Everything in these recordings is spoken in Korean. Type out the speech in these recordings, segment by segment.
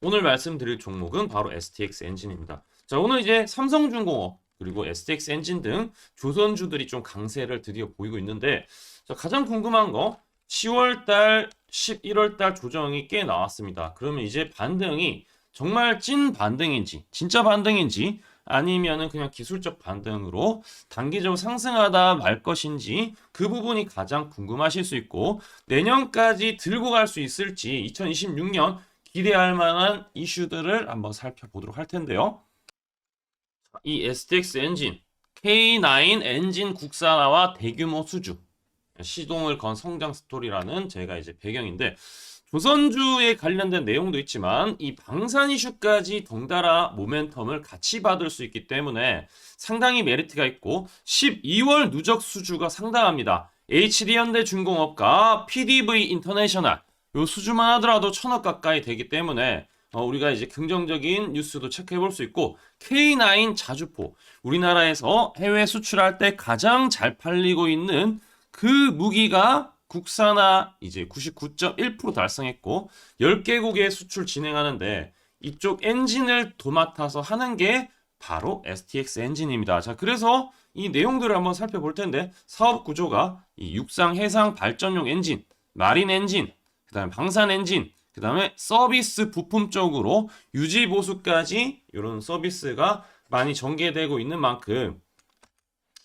오늘 말씀드릴 종목은 바로 STX 엔진입니다. 자, 오늘 이제 삼성중공업 그리고 STX 엔진 등 조선주들이 좀 강세를 드디어 보이고 있는데, 자, 가장 궁금한 거 10월달, 11월달 조정이 꽤 나왔습니다. 그러면 이제 반등이 정말 찐 반등인지, 진짜 반등인지, 아니면은 그냥 기술적 반등으로 단기적으로 상승하다 말 것인지, 그 부분이 가장 궁금하실 수 있고, 내년까지 들고 갈 수 있을지 2026년 기대할 만한 이슈들을 한번 살펴보도록 할 텐데요. 이 STX 엔진, K9 엔진 국산화와 대규모 수주, 시동을 건 성장 스토리라는 제가 이제 배경인데, 조선주에 관련된 내용도 있지만 이 방산 이슈까지 덩달아 모멘텀을 같이 받을 수 있기 때문에 상당히 메리트가 있고, 12월 누적 수주가 상당합니다. HD현대중공업과 PDV 인터내셔널, 요 수주만 하더라도 1,000억 가까이 되기 때문에 우리가 이제 긍정적인 뉴스도 체크해 볼 수 있고, K9 자주포, 우리나라에서 해외 수출할 때 가장 잘 팔리고 있는 그 무기가 국산화 이제 99.1% 달성했고, 10개국에 수출 진행하는데 이쪽 엔진을 도맡아서 하는 게 바로 STX 엔진입니다. 자, 그래서 이 내용들을 한번 살펴볼 텐데, 사업 구조가 이 육상 해상 발전용 엔진, 마린 엔진, 그다음에 방산 엔진, 그다음에 서비스 부품 쪽으로 유지 보수까지 이런 서비스가 많이 전개되고 있는 만큼,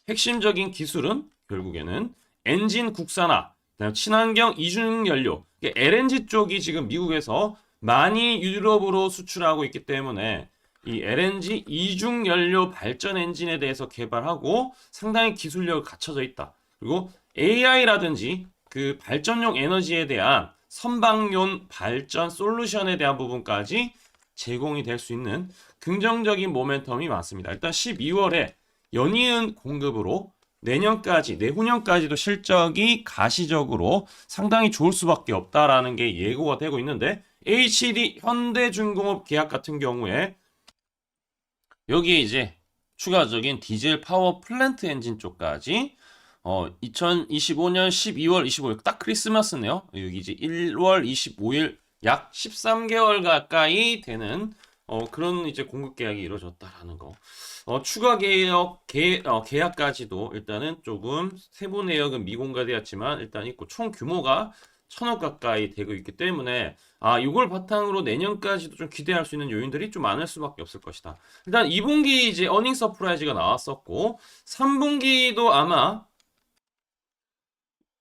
핵심적인 기술은 결국에는 엔진 국산화, 그다음에 친환경 이중 연료, LNG 쪽이 지금 미국에서 많이 유럽으로 수출하고 있기 때문에 이 LNG 이중 연료 발전 엔진에 대해서 개발하고 상당히 기술력을 갖춰져 있다. 그리고 AI라든지 그 발전용 에너지에 대한 선박용 발전 솔루션에 대한 부분까지 제공이 될 수 있는 긍정적인 모멘텀이 많습니다. 일단 12월에 연이은 공급으로 내년까지, 내후년까지도 실적이 가시적으로 상당히 좋을 수밖에 없다라는 게 예고가 되고 있는데, HD 현대중공업 계약 같은 경우에 여기에 이제 추가적인 디젤 파워 플랜트 엔진 쪽까지 2025년 12월 25일 딱 크리스마스네요. 여기 이제 1월 25일 약 13개월 가까이 되는 그런 이제 공급 계약이 이루어졌다라는 거. 추가 계약까지도 일단은 조금 세부 내역은 미공개되었지만 일단 있고, 총 규모가 1,000억 가까이 되고 있기 때문에 이걸 바탕으로 내년까지도 좀 기대할 수 있는 요인들이 좀 많을 수밖에 없을 것이다. 일단 2분기 이제 어닝 서프라이즈가 나왔었고, 3분기도 아마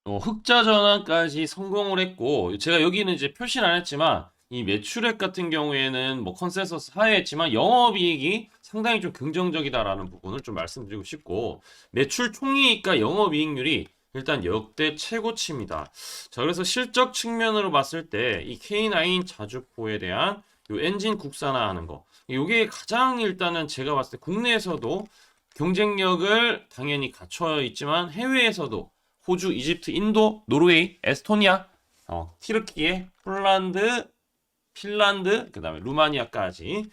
흑자 전환까지 성공을 했고, 제가 여기는 이제 표시는 안 했지만 이 매출액 같은 경우에는 뭐 컨센서스 하에했지만 영업이익이 상당히 좀 긍정적이다라는 부분을 좀 말씀드리고 싶고, 매출 총이익과 영업이익률이 일단 역대 최고치입니다. 자, 그래서 실적 측면으로 봤을 때 이 K9 자주포에 대한 요 엔진 국산화하는 거, 이게 가장 일단은 제가 봤을 때 국내에서도 경쟁력을 당연히 갖춰 있지만 해외에서도 호주, 이집트, 인도, 노르웨이, 에스토니아, 티르키예, 폴란드, 핀란드, 그다음에 루마니아까지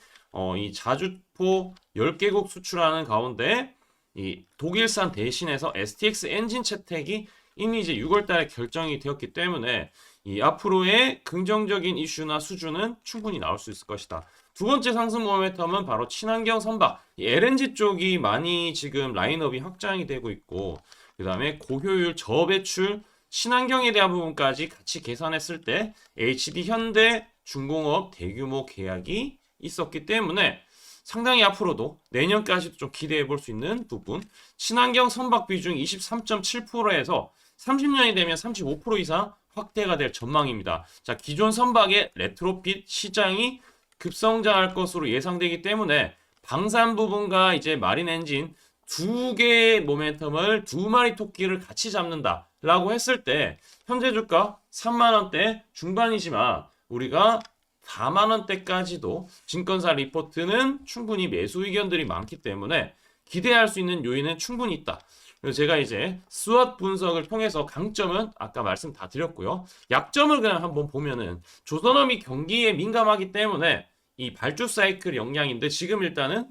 이 자주포 10개국 수출하는 가운데 이 독일산 대신해서 STX 엔진 채택이 이미 이제 6월 달에 결정이 되었기 때문에 이 앞으로의 긍정적인 이슈나 수주는 충분히 나올 수 있을 것이다. 두 번째 상승 모멘텀은 바로 친환경 선박, 이 LNG 쪽이 많이 지금 라인업이 확장이 되고 있고, 그 다음에 고효율 저배출 친환경에 대한 부분까지 같이 계산했을 때 HD 현대 중공업 대규모 계약이 있었기 때문에 상당히 앞으로도 내년까지도 좀 기대해 볼 수 있는 부분, 친환경 선박 비중 23.7%에서 30년이 되면 35% 이상 확대가 될 전망입니다. 자, 기존 선박의 레트로핏 시장이 급성장할 것으로 예상되기 때문에 방산 부분과 이제 마린 엔진 두 개의 모멘텀을 두 마리 토끼를 같이 잡는다라고 했을 때 현재 주가 3만 원대 중반이지만 우리가 4만 원대까지도 증권사 리포트는 충분히 매수 의견들이 많기 때문에 기대할 수 있는 요인은 충분히 있다. 그래서 제가 이제 스왓 분석을 통해서 강점은 아까 말씀 다 드렸고요. 약점을 그냥 한번 보면은 조선업이 경기에 민감하기 때문에 이 발주 사이클 영향인데, 지금 일단은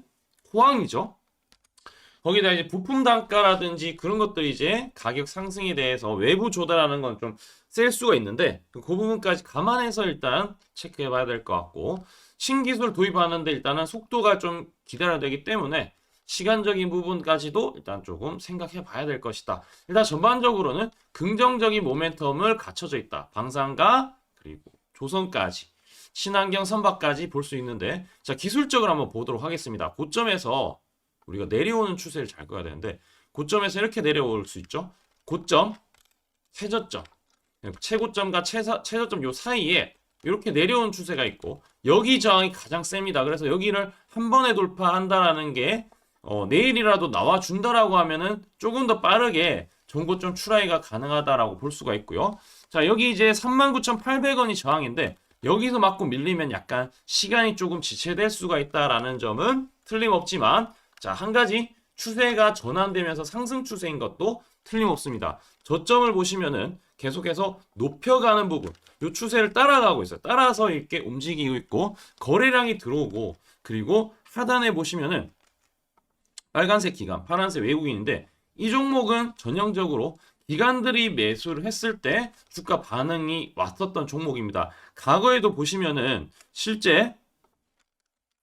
호황이죠. 거기다 이제 부품 단가라든지 그런 것들이 이제 가격 상승에 대해서 외부 조달하는 건 좀 셀 수가 있는데 그 부분까지 감안해서 일단 체크해 봐야 될 것 같고, 신기술 도입하는데 일단은 속도가 좀 기다려야 되기 때문에 시간적인 부분까지도 일단 조금 생각해 봐야 될 것이다. 일단 전반적으로는 긍정적인 모멘텀을 갖춰져 있다. 방산과 그리고 조선까지, 친환경 선박까지 볼 수 있는데, 자, 기술적으로 한번 보도록 하겠습니다. 고점에서 우리가 내려오는 추세를 잘 꺼야 되는데, 고점에서 이렇게 내려올 수 있죠. 고점, 최저점, 최고점과 최저점 요 사이에 이렇게 내려온 추세가 있고, 여기 저항이 가장 셉니다. 그래서 여기를 한 번에 돌파한다라는 게 내일이라도 나와준다라고 하면은 조금 더 빠르게 전고점 출하이가 가능하다라고 볼 수가 있고요. 자, 여기 이제 39,800원이 저항인데 여기서 맞고 밀리면 약간 시간이 조금 지체될 수가 있다라는 점은 틀림없지만, 자, 한 가지 추세가 전환되면서 상승 추세인 것도 틀림없습니다. 저점을 보시면은 계속해서 높여가는 부분, 이 추세를 따라가고 있어요. 따라서 이렇게 움직이고 있고, 거래량이 들어오고, 그리고 하단에 보시면은 빨간색 기간, 파란색 외국인인데, 이 종목은 전형적으로 기관들이 매수를 했을 때 주가 반응이 왔었던 종목입니다. 과거에도 보시면은 실제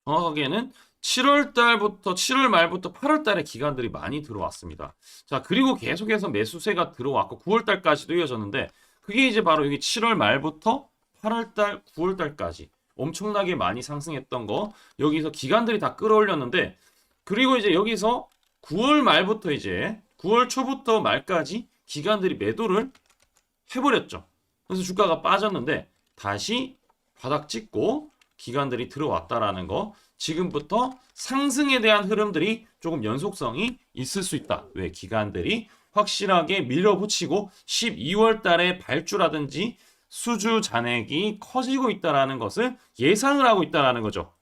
정확하게는 7월 달부터 7월 말부터 8월 달에 기관들이 많이 들어왔습니다. 자, 그리고 계속해서 매수세가 들어왔고 9월 달까지도 이어졌는데, 그게 이제 바로 여기 7월 말부터 8월 달, 9월 달까지 엄청나게 많이 상승했던 거, 여기서 기관들이 다 끌어올렸는데, 그리고 이제 여기서 9월 말부터 이제 9월 초부터 말까지 기관들이 매도를 해버렸죠. 그래서 주가가 빠졌는데 다시 바닥 찍고 기관들이 들어왔다라는 거, 지금부터 상승에 대한 흐름들이 조금 연속성이 있을 수 있다. 왜? 기관들이 확실하게 밀어붙이고 12월 달에 발주라든지 수주 잔액이 커지고 있다라는 것을 예상을 하고 있다라는 거죠.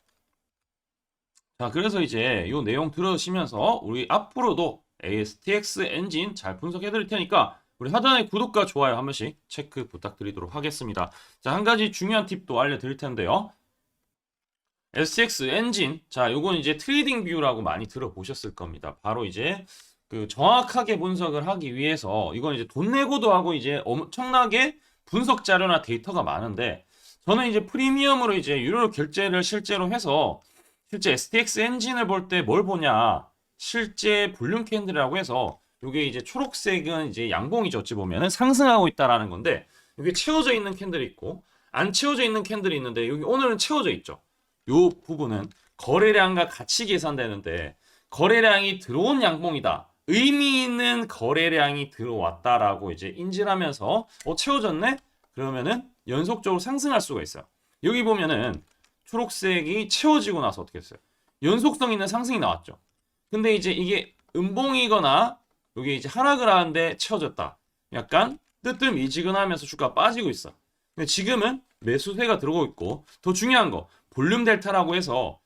자, 그래서 이제 이 내용 들으시면서 우리 앞으로도 STX 엔진 잘 분석해 드릴 테니까 우리 하단에 구독과 좋아요 한 번씩 체크 부탁드리도록 하겠습니다. 자, 한 가지 중요한 팁도 알려드릴 텐데요. STX 엔진, 자, 요건 이제 트레이딩 뷰라고 많이 들어보셨을 겁니다. 바로 이제 그 정확하게 분석을 하기 위해서, 이건 이제 돈 내고도 하고 이제 엄청나게 분석 자료나 데이터가 많은데, 저는 이제 프리미엄으로 이제 유료 결제를 실제로 해서 실제 STX 엔진을 볼 때 뭘 보냐, 실제 볼륨 캔들이라고 해서 이게 이제 초록색은 이제 양봉이죠. 어찌 보면은 상승하고 있다라는 건데, 여기 채워져 있는 캔들이 있고 안 채워져 있는 캔들이 있는데, 여기 오늘은 채워져 있죠. 이 부분은 거래량과 같이 계산되는데, 거래량이 들어온 양봉이다, 의미 있는 거래량이 들어왔다라고 이제 인지를 하면서 채워졌네? 그러면은 연속적으로 상승할 수가 있어요. 여기 보면은 초록색이 채워지고 나서 어떻게 했어요? 연속성 있는 상승이 나왔죠. 근데 이제 이게 음봉이거나 여기 이제 하락을 하는데 채워졌다, 약간 뜨뜻미지근하면서 주가 빠지고 있어. 근데 지금은 매수세가 들어오고 있고, 더 중요한 거 볼륨 델타라고 해서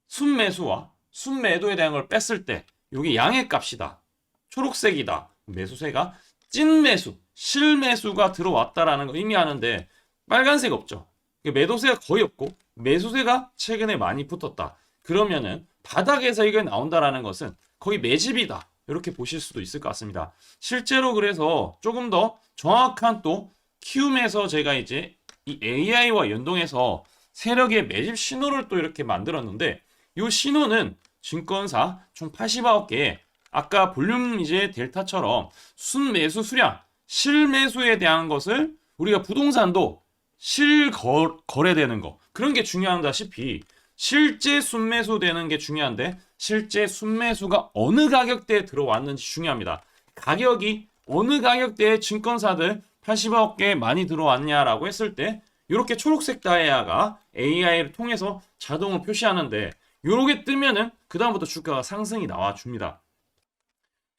순매수와 순매도에 대한 걸 뺐을 때 이게 양의 값이다, 초록색이다, 매수세가 찐매수, 실매수가 들어왔다라는 걸 의미하는데, 빨간색 없죠. 매도세가 거의 없고 매수세가 최근에 많이 붙었다. 그러면은 바닥에서 이게 나온다라는 것은 거의 매집이다, 이렇게 보실 수도 있을 것 같습니다. 실제로 그래서 조금 더 정확한 또 키움에서 제가 이제 이 AI와 연동해서 세력의 매집 신호를 또 이렇게 만들었는데, 이 신호는 증권사 총 89개, 아까 볼륨 이제 델타처럼 순매수 수량, 실매수에 대한 것을, 우리가 부동산도 실거래되는 거, 그런 게 중요하다시피 실제 순매수 되는 게 중요한데, 실제 순매수가 어느 가격대에 들어왔는지 중요합니다. 가격이 어느 가격대에 증권사들 80억 개 많이 들어왔냐라고 했을 때 이렇게 초록색 다이아가 AI를 통해서 자동으로 표시하는데, 이렇게 뜨면은 그 다음부터 주가가 상승이 나와줍니다.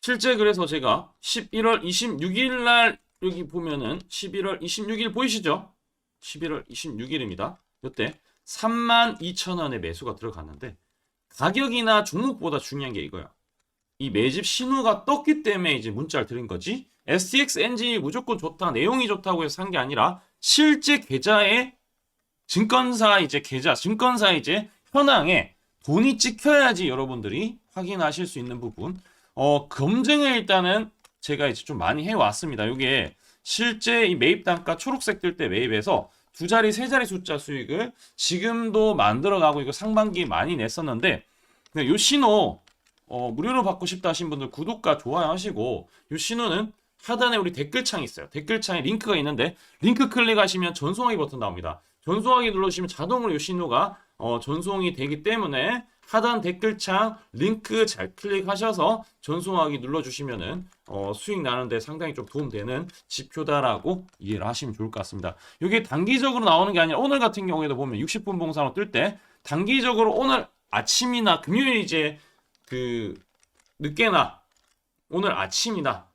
실제 그래서 제가 11월 26일 날 여기 보면은 11월 26일 보이시죠? 11월 26일입니다. 이때 32,000원에 매수가 들어갔는데, 가격이나 종목보다 중요한 게 이거야. 이 매집 신호가 떴기 때문에 이제 문자를 드린 거지, STX 엔진이 무조건 좋다, 내용이 좋다고 해서 산 게 아니라, 실제 계좌에 증권사 이제 계좌, 증권사 이제 현황에 돈이 찍혀야지 여러분들이 확인하실 수 있는 부분. 검증을 일단은 제가 이제 좀 많이 해왔습니다. 이게 실제 이 매입 단가 초록색 뜰 때 매입해서 두 자리, 세 자리 숫자 수익을 지금도 만들어가고 이거 상반기에 많이 냈었는데 이 신호 무료로 받고 싶다 하신 분들 구독과 좋아요 하시고 이 신호는 하단에 우리 댓글창이 있어요. 댓글창에 링크가 있는데 링크 클릭하시면 전송하기 버튼 나옵니다. 전송하기 누르시면 자동으로 이 신호가 전송이 되기 때문에 하단 댓글창 링크 잘 클릭하셔서 전송하기 눌러주시면은 수익 나는데 상당히 좀 도움되는 지표다라고 이해를 하시면 좋을 것 같습니다. 이게 단기적으로 나오는 게 아니라 오늘 같은 경우에도 보면 60분 봉사로 뜰 때 단기적으로 오늘 아침이나 금요일 이제 그 늦게나 오늘 아침이나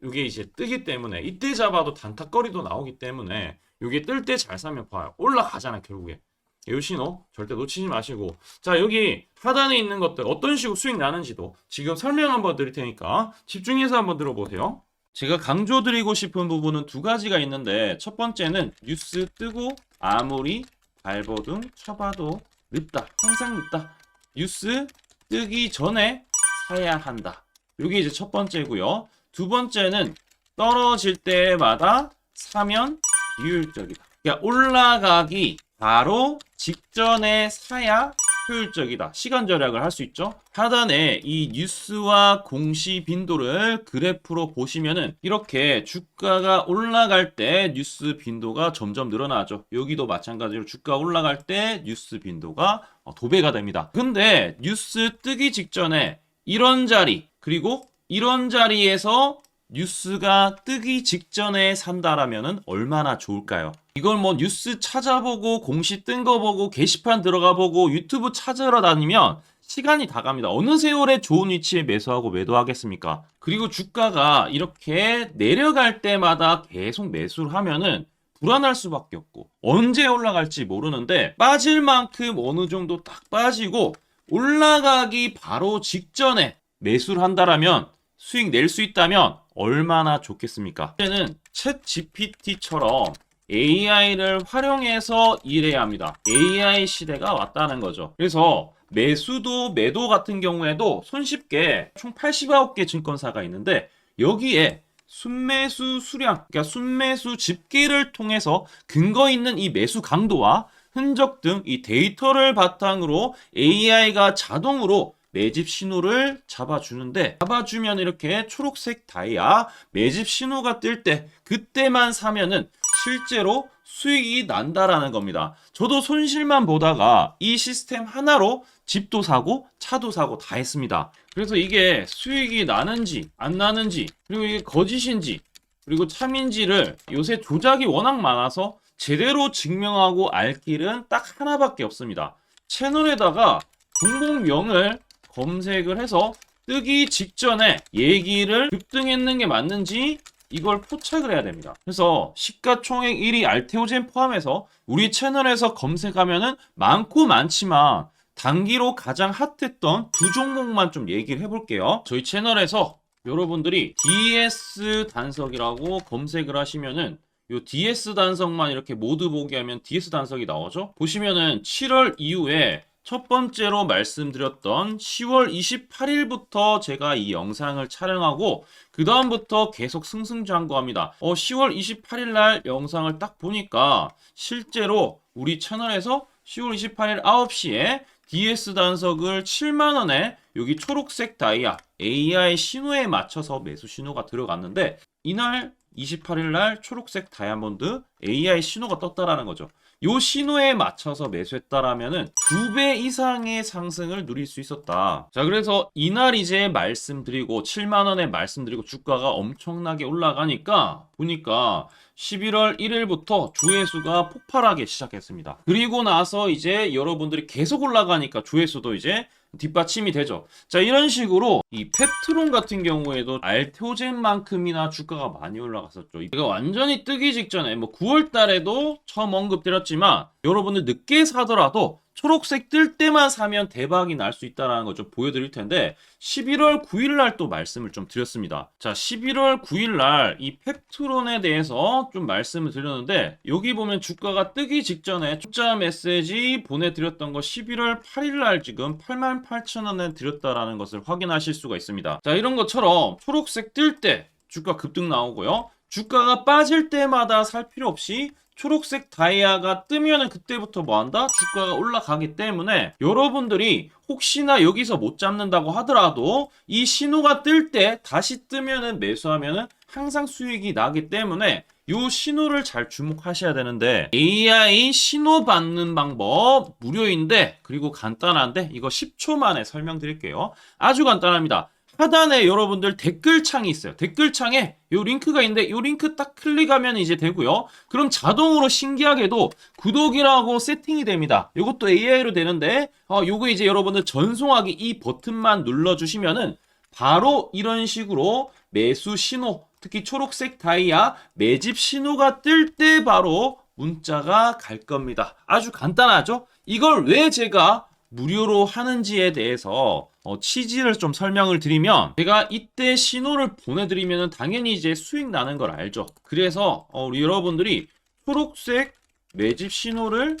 이게 이제 뜨기 때문에 이때 잡아도 단타거리도 나오기 때문에 이게 뜰 때 잘 사면 봐요. 올라가잖아 결국에. 이 신호 절대 놓치지 마시고 자 여기 하단에 있는 것들 어떤 식으로 수익 나는지도 지금 설명 한번 드릴 테니까 집중해서 한번 들어보세요. 제가 강조드리고 싶은 부분은 두 가지가 있는데 첫 번째는 뉴스 뜨고 아무리 발버둥 쳐봐도 늦다. 항상 늦다. 뉴스 뜨기 전에 사야 한다. 이게 이제 첫 번째고요. 두 번째는 떨어질 때마다 사면 비효율적이다. 그러니까 올라가기 바로 직전에 사야 효율적이다. 시간 절약을 할 수 있죠. 하단에 이 뉴스와 공시 빈도를 그래프로 보시면은 이렇게 주가가 올라갈 때 뉴스 빈도가 점점 늘어나죠. 여기도 마찬가지로 주가 올라갈 때 뉴스 빈도가 도배가 됩니다. 근데 뉴스 뜨기 직전에 이런 자리 그리고 이런 자리에서 뉴스가 뜨기 직전에 산다라면은 얼마나 좋을까요? 이걸 뭐 뉴스 찾아보고 공시 뜬 거 보고 게시판 들어가 보고 유튜브 찾으러 다니면 시간이 다 갑니다. 어느 세월에 좋은 위치에 매수하고 매도하겠습니까? 그리고 주가가 이렇게 내려갈 때마다 계속 매수를 하면은 불안할 수밖에 없고 언제 올라갈지 모르는데 빠질 만큼 어느 정도 딱 빠지고 올라가기 바로 직전에 매수를 한다라면 수익 낼 수 있다면 얼마나 좋겠습니까? 이제는 챗 GPT처럼 AI를 활용해서 일해야 합니다. AI 시대가 왔다는 거죠. 그래서 매수도 매도 같은 경우에도 손쉽게 총 89개 증권사가 있는데 여기에 순매수 수량, 그러니까 순매수 집계를 통해서 근거 있는 이 매수 강도와 흔적 등 이 데이터를 바탕으로 AI가 자동으로 매집 신호를 잡아주는데 잡아주면 이렇게 초록색 다이아 매집 신호가 뜰 때 그때만 사면은 실제로 수익이 난다라는 겁니다. 저도 손실만 보다가 이 시스템 하나로 집도 사고 차도 사고 다 했습니다. 그래서 이게 수익이 나는지 안 나는지 그리고 이게 거짓인지 그리고 참인지를 요새 조작이 워낙 많아서 제대로 증명하고 알 길은 딱 하나밖에 없습니다. 채널에다가 종목명을 검색을 해서 뜨기 직전에 얘기를 급등했는 게 맞는지 이걸 포착을 해야 됩니다. 그래서 시가총액 1위 알테오젠 포함해서 우리 채널에서 검색하면은 많고 많지만 단기로 가장 핫했던 두 종목만 좀 얘기를 해볼게요. 저희 채널에서 여러분들이 DS 단석이라고 검색을 하시면은 요 DS 단석만 이렇게 모두 보기 하면 DS 단석이 나오죠. 보시면은 7월 이후에 첫 번째로 말씀드렸던 10월 28일부터 제가 이 영상을 촬영하고 그 다음부터 계속 승승장구합니다. 10월 28일 날 영상을 딱 보니까 실제로 우리 채널에서 10월 28일 9시에 DS 단석을 7만원에 여기 초록색 다이아 AI 신호에 맞춰서 매수 신호가 들어갔는데 이날 28일 날 초록색 다이아몬드 AI 신호가 떴다라는 거죠. 요 신호에 맞춰서 매수했다라면은 2배 이상의 상승을 누릴 수 있었다. 자, 그래서 이날 이제 말씀드리고 7만원에 말씀드리고 주가가 엄청나게 올라가니까 보니까 11월 1일부터 조회수가 폭발하기 시작했습니다. 그리고 나서 이제 여러분들이 계속 올라가니까 조회수도 이제 뒷받침이 되죠. 자, 이런 식으로 이 펩트론 같은 경우에도 알테오젠만큼이나 주가가 많이 올라갔었죠. 이거 완전히 뜨기 직전에 뭐 9월 달에도 처음 언급드렸지만 여러분들 늦게 사더라도 초록색 뜰 때만 사면 대박이 날 수 있다는 거 좀 보여드릴 텐데 11월 9일 날 또 말씀을 좀 드렸습니다. 자, 11월 9일 날 이 펩트론에 대해서 좀 말씀을 드렸는데 여기 보면 주가가 뜨기 직전에 투자 메시지 보내드렸던 거 11월 8일 날 지금 88,000원에 드렸다라는 것을 확인하실 수가 있습니다. 자, 이런 것처럼 초록색 뜰 때 주가 급등 나오고요. 주가가 빠질 때마다 살 필요 없이 초록색 다이아가 뜨면은 그때부터 뭐 한다? 주가가 올라가기 때문에 여러분들이 혹시나 여기서 못 잡는다고 하더라도 이 신호가 뜰 때 다시 뜨면은 매수하면은 항상 수익이 나기 때문에 요 신호를 잘 주목하셔야 되는데, AI 신호 받는 방법 무료인데 그리고 간단한데 이거 10초 만에 설명드릴게요. 아주 간단합니다. 하단에 여러분들 댓글창이 있어요. 댓글창에 요 링크가 있는데 요 링크 딱 클릭하면 이제 되고요. 그럼 자동으로 신기하게도 구독이라고 세팅이 됩니다. 요것도 AI로 되는데 요거 이제 여러분들 전송하기 이 버튼만 눌러주시면은 바로 이런 식으로 매수 신호, 특히 초록색 다이아 매집 신호가 뜰 때 바로 문자가 갈 겁니다. 아주 간단하죠? 이걸 왜 제가 무료로 하는지에 대해서 취지를 좀 설명을 드리면, 제가 이때 신호를 보내드리면 당연히 이제 수익 나는 걸 알죠. 그래서 우리 여러분들이 초록색 매집 신호를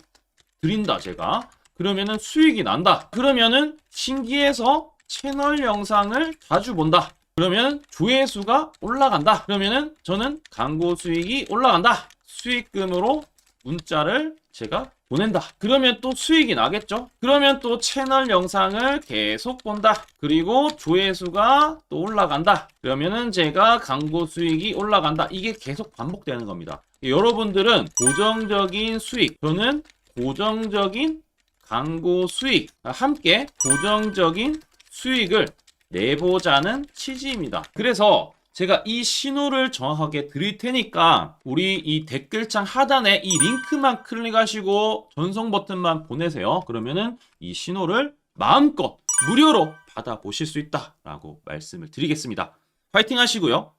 드린다 제가. 그러면은 수익이 난다. 그러면은 신기해서 채널 영상을 자주 본다. 그러면 조회수가 올라간다. 그러면은 저는 광고 수익이 올라간다. 수익금으로 문자를 제가 보낸다. 그러면 또 수익이 나겠죠? 그러면 또 채널 영상을 계속 본다. 그리고 조회수가 또 올라간다. 그러면은 제가 광고 수익이 올라간다. 이게 계속 반복되는 겁니다. 여러분들은 고정적인 수익, 저는 고정적인 광고 수익, 함께 고정적인 수익을 내보자는 취지입니다. 그래서 제가 이 신호를 정확하게 드릴 테니까 우리 이 댓글창 하단에 이 링크만 클릭하시고 전송 버튼만 보내세요. 그러면은 이 신호를 마음껏 무료로 받아보실 수 있다라고 말씀을 드리겠습니다. 파이팅 하시고요.